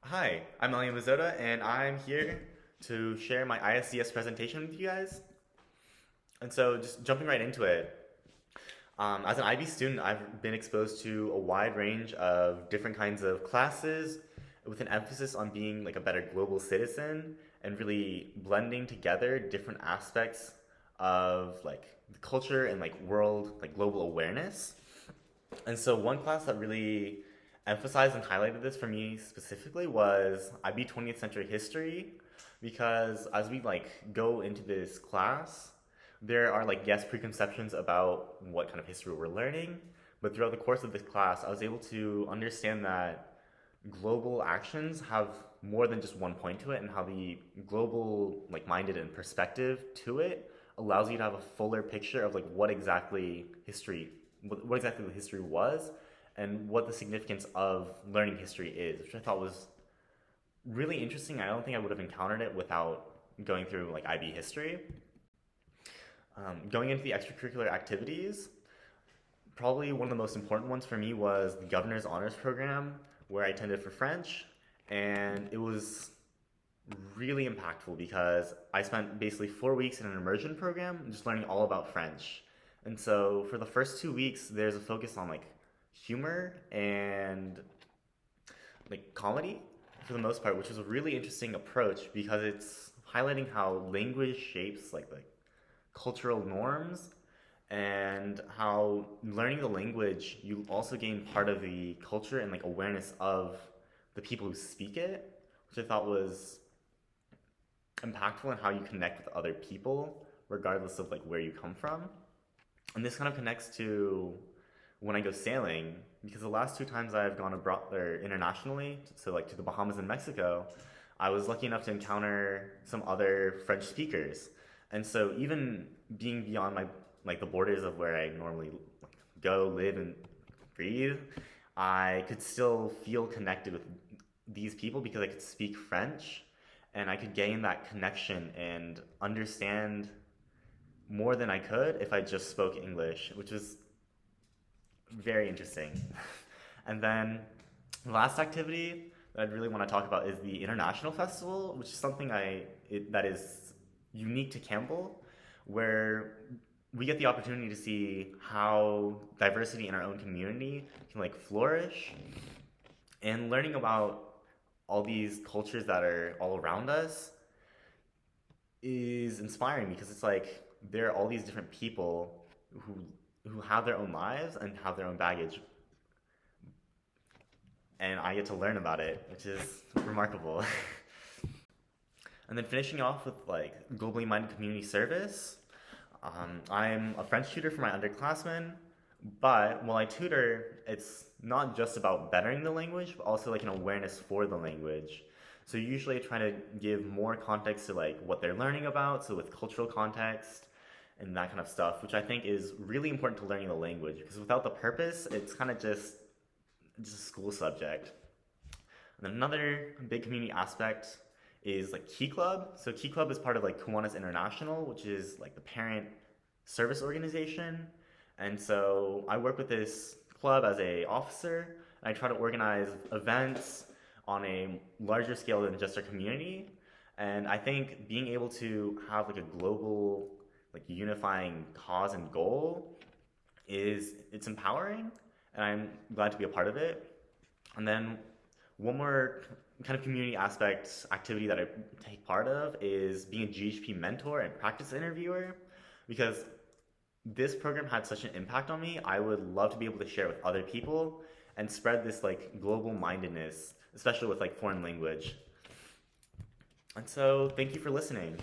Hi, I'm Elio.Mazzotta, and I'm here to share my ISDS presentation with you guys. And so, just jumping right into it, as an IB student, I've been exposed to a wide range of different kinds of classes with an emphasis on being like a better global citizen and really blending together different aspects of like the culture and like world, like global awareness. And so one class that really emphasized and highlighted this for me specifically was IB 20th century history because as we like go into this class, there are like yes preconceptions about what kind of history we're learning, but throughout the course of this class, I was able to understand that global actions have more than just one point to it and how the global like minded and perspective to it allows you to have a fuller picture of like what exactly the history was and what the significance of learning history is, which I thought was really interesting. I don't think I would have encountered it without going through like IB history. Going into the extracurricular activities, probably one of the most important ones for me was the governor's honors program where I attended for French, and it was really impactful because I spent basically 4 weeks in an immersion program just learning all about French. And so for the first 2 weeks, there's a focus on like humor and like comedy for the most part, which is a really interesting approach because it's highlighting how language shapes like the cultural norms and how learning the language you also gain part of the culture and like awareness of the people who speak it, which I thought was impactful in how you connect with other people regardless of like where you come from. And this kind of connects to when I go sailing because the last two times I've gone abroad or internationally, so like to the Bahamas and Mexico, I was lucky enough to encounter some other French speakers. And so even being beyond my like the borders of where I normally go, live, and breathe, I could still feel connected with these people because I could speak French and I could gain that connection and understand more than I could if I just spoke English, which was very interesting. And then the last activity that I'd really want to talk about is the International Festival, which is something that is unique to Campbell, where we get the opportunity to see how diversity in our own community can like flourish and learning about all these cultures that are all around us is inspiring because it's like there are all these different people who who have their own lives and have their own baggage, and I get to learn about it, which is remarkable. And then finishing off with like globally minded community service. I'm a French tutor for my underclassmen, but while I tutor, it's not just about bettering the language, but also like an awareness for the language. So usually I try to give more context to like what they're learning about, so with cultural context and that kind of stuff, which I think is really important to learning the language because without the purpose, it's kind of just a school subject. And then another big community aspect is like Key Club. So Key Club is part of like Kiwanis International, which is like the parent service organization. And so I work with this club as a officer, and I try to organize events on a larger scale than just our community. And I think being able to have like a global, like unifying cause and goal it's empowering, and I'm glad to be a part of it. And then one more kind of community aspect activity that I take part of is being a GHP mentor and practice interviewer because this program had such an impact on me. I would love to be able to share it with other people and spread this like global mindedness, especially with like foreign language. And so thank you for listening.